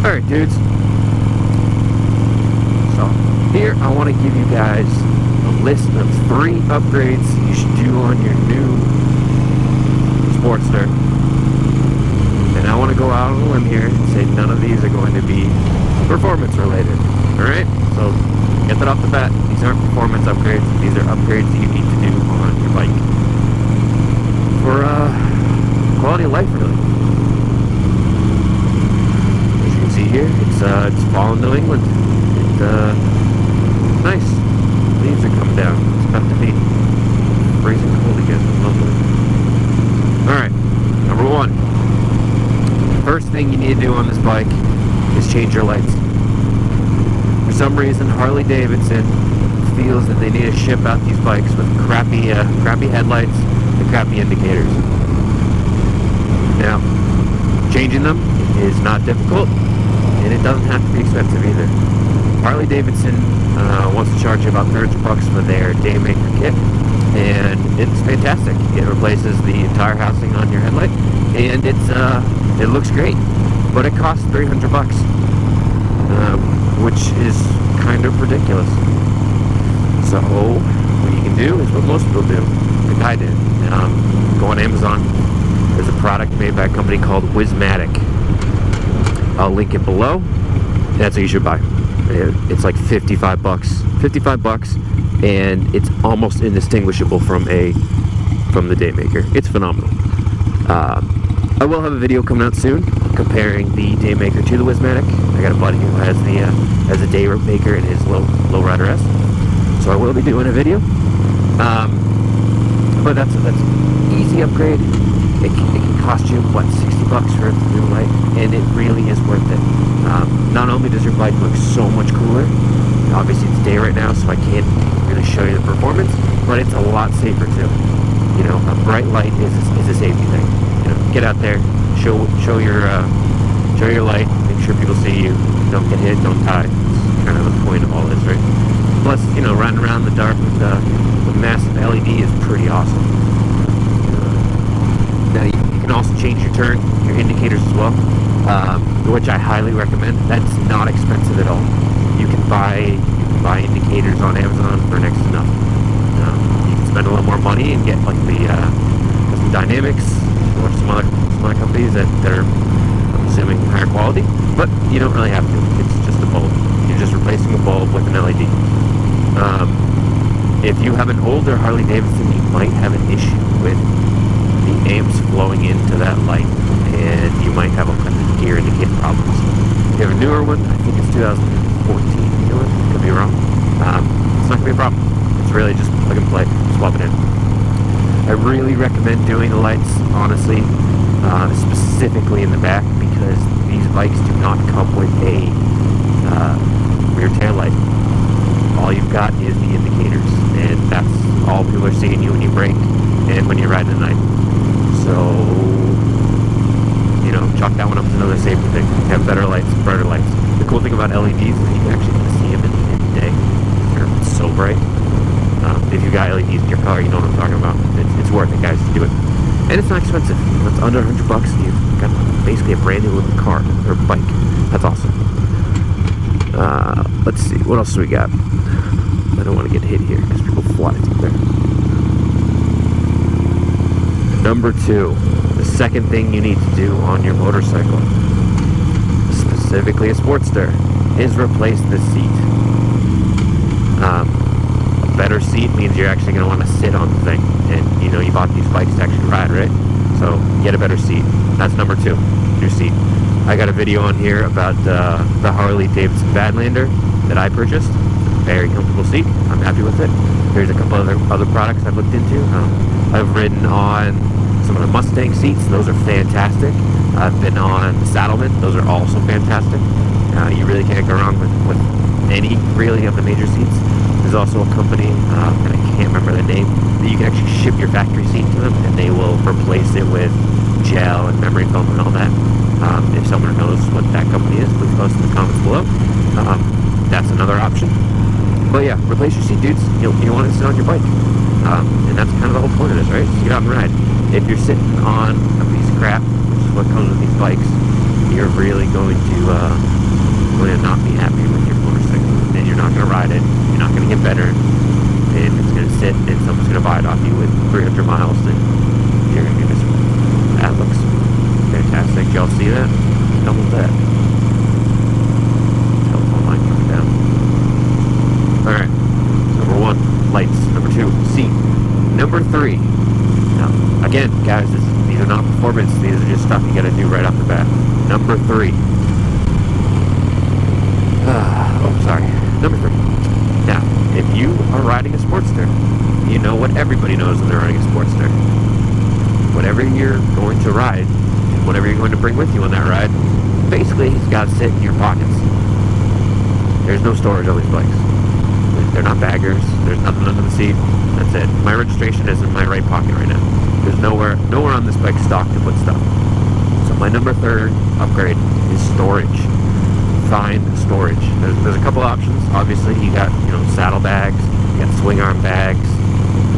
Alright, dudes. So, here I want to give you guys a list of 3 upgrades you should do on your new Sportster. And I want to go out on a limb here and say none of these are going to be performance related. Alright? So, get that off the bat. These aren't performance upgrades. These are upgrades that you need to do on your bike. For, quality of life, really. As you can see here, it's fall in New England. It's nice. Leaves are coming down. It's about to be freezing cold again. Lovely. Alright, number 1. First thing you need to do on this bike is change your lights. For some reason, Harley Davidson feels that they need to ship out these bikes with crappy headlights and crappy indicators. Now, changing them is not difficult, and it doesn't have to be expensive either. Harley Davidson wants to charge you about $300 for their Daymaker kit, and it's fantastic. It replaces the entire housing on your headlight, and it looks great, but it costs $300, which is kind of ridiculous. So what you can do is what most people do, like I did. Go on Amazon. There's a product made by a company called Wismatic. I'll link it below. That's what you should buy. It's like $55, and it's almost indistinguishable from the Daymaker. It's phenomenal. I will have a video coming out soon comparing the Daymaker to the Wismatic. I got a buddy who has a Daymaker in his lowrider S, so I will be doing a video. But that's an easy upgrade. It can cost you, what, $60 for a new light, and it really is worth it. Not only does your bike look so much cooler, obviously it's day right now, so I can't really show you the performance, but it's a lot safer too. You know, a bright light is a safety thing. You know, get out there, show your light, make sure people see you, don't get hit, don't die. It's kind of the point of all this, right? Plus, you know, running around in the dark with massive LED is pretty awesome. Now you can also change your turn, your indicators as well, which I highly recommend. That's not expensive at all. You can buy indicators on Amazon for next to nothing. You can spend a little more money and get like the some Dynamics or some other companies that are, I'm assuming, higher quality, but you don't really have to. It's just a bulb. You're just replacing a bulb with an LED. If you have an older Harley Davidson, you might have an issue with the amps flowing into that light, and you might have all kinds of gear indicator problems. If you have a newer one, I think it's 2014 newer, could be wrong, it's not going to be a problem. It's really just plug and play, swap it in. I really recommend doing the lights, honestly, specifically in the back, because these bikes do not come with a rear tail light. All you've got is the indicators, and that's all people are seeing you when you brake and when you're riding at night. So, you know, chalk that one up as another safety thing. Have better lights, brighter lights. The cool thing about LEDs is that you can actually see them in the day. They're so bright. If you got LEDs in your car, you know what I'm talking about. It's worth it, guys, to do it. And it's not expensive. It's under $100, and you've got basically a brand new little car or bike. That's awesome. Let's see, what else do we got? I don't want to get hit here because people fly through there. Number 2, the second thing you need to do on your motorcycle, specifically a Sportster, is replace the seat. A better seat means you're actually going to want to sit on the thing, and you know you bought these bikes to actually ride, right? So get a better seat. That's number 2, your seat. I got a video on here about the Harley Davidson Badlander that I purchased. Very comfortable seat. I'm happy with it. There's a couple other products I've looked into. I've ridden on some of the Mustang seats. Those are fantastic. I've been on the Saddlemen. Those are also fantastic. You really can't go wrong with any really of the major seats. There's also a company, and I can't remember the name, that you can actually ship your factory seat to them, and they will replace it with gel and memory foam and all that. If someone knows what that company is, please post in the comments below. That's another option. But yeah, replace your seat, dudes. You want to sit on your bike. And that's kind of the whole point of this, right? So get out and ride. If you're sitting on a piece of crap, which is what comes with these bikes, you're really going to going to not be happy with your motorcycle, and you're not going to ride it. You're not going to get better, and it's going to sit, and someone's going to buy it off you with 300 miles, and you're going to be miserable. That looks fantastic. Did y'all see that? Double that. Telephone line coming down. Alright. Number 1, lights. Number 2, seat. Number 3. Now, again, guys, these are not performance. These are just stuff you got to do right off the bat. Number 3. Sorry. Number 3. Now, if you are riding a Sportster, you know what everybody knows when they're riding a Sportster. Whatever you're going to ride, and whatever you're going to bring with you on that ride, basically it's got to sit in your pockets. There's no storage on these bikes. They're not baggers. There's nothing under the seat. That's it. My registration is in my right pocket right now. There's nowhere on this bike stock to put stuff. So my number 3 upgrade is storage. Find storage. There's a couple options. Obviously, you got saddlebags, you got swing arm bags.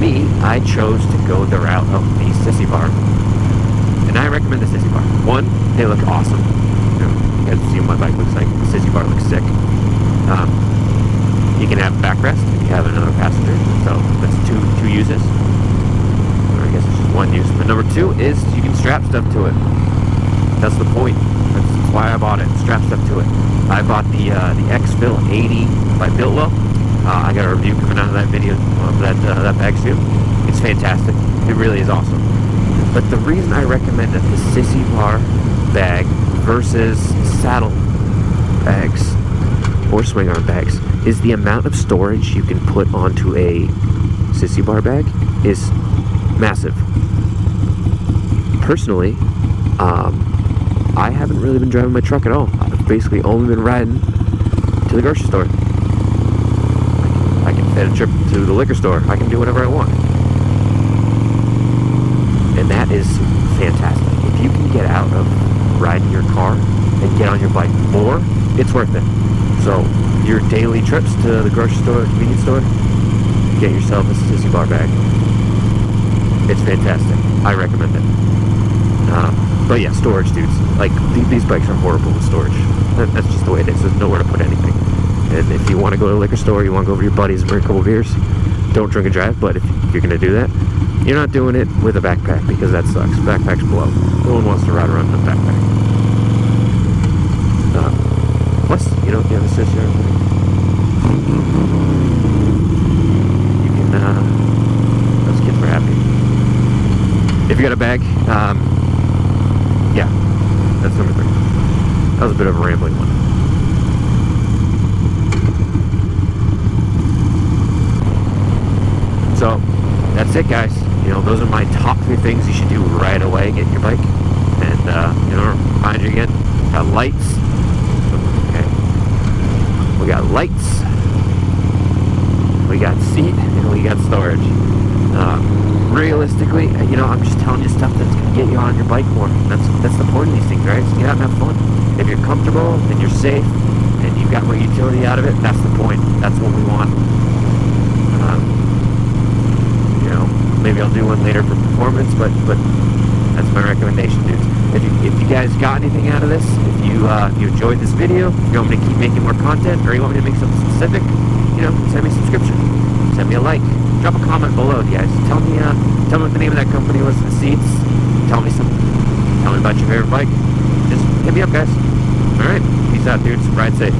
Me, I chose to go the route of the Sissy Bar, and I recommend the Sissy Bar. 1, they look awesome. You guys see what my bike looks like. The Sissy Bar looks sick. You can have backrest if you have another passenger, so that's two uses. Or I guess it's just 1 use. But number 2 is you can strap stuff to it. That's the point. That's why I bought it. Strap stuff to it. I bought the X-Fill 80 by Biltwell. I got a review coming out of that video of that bag soon. It's fantastic. It really is awesome. But the reason I recommend the Sissy Bar bag versus saddle bags or swing arm bags is the amount of storage you can put onto a Sissy Bar bag is massive. Personally, I haven't really been driving my truck at all. I've basically only been riding to the grocery store. I can fit a trip to the liquor store. I can do whatever I want. And that is fantastic. If you can get out of riding your car and get on your bike more, it's worth it. So, your daily trips to the grocery store, convenience store, get yourself a Sissy Bar bag. It's fantastic. I recommend it. But yeah, storage, dudes. Like, these bikes are horrible with storage. That's just the way it is. There's nowhere to put anything. And if you want to go to the liquor store, you want to go over to your buddies and bring a couple beers, don't drink and drive. But if you're going to do that, you're not doing it with a backpack, because that sucks. Backpacks blow. No one wants to ride around in a backpack. Plus, you have a Sissy or everything. You can, those kids were happy. If you got a bag, yeah, that's number 3. That was a bit of a rambling one. So, that's it, guys. Those are my top 3 things you should do right away. Get your bike. And, remind you again, got lights. Okay. We got lights. We got seat. And we got storage. Realistically, I'm just telling you stuff that's going to get you on your bike more. That's the point of these things, right? So get out and have fun. If you're comfortable and you're safe and you got more utility out of it, that's the point. That's what we want. Maybe I'll do one later for performance, but that's my recommendation, dudes. If you guys got anything out of this, if you enjoyed this video, if you want me to keep making more content, or you want me to make something specific, send me a subscription, send me a like, drop a comment below, guys. Tell me what the name of that company was, the seats. Tell me about your favorite bike. Just hit me up, guys. All right, peace out, dudes. Ride safe.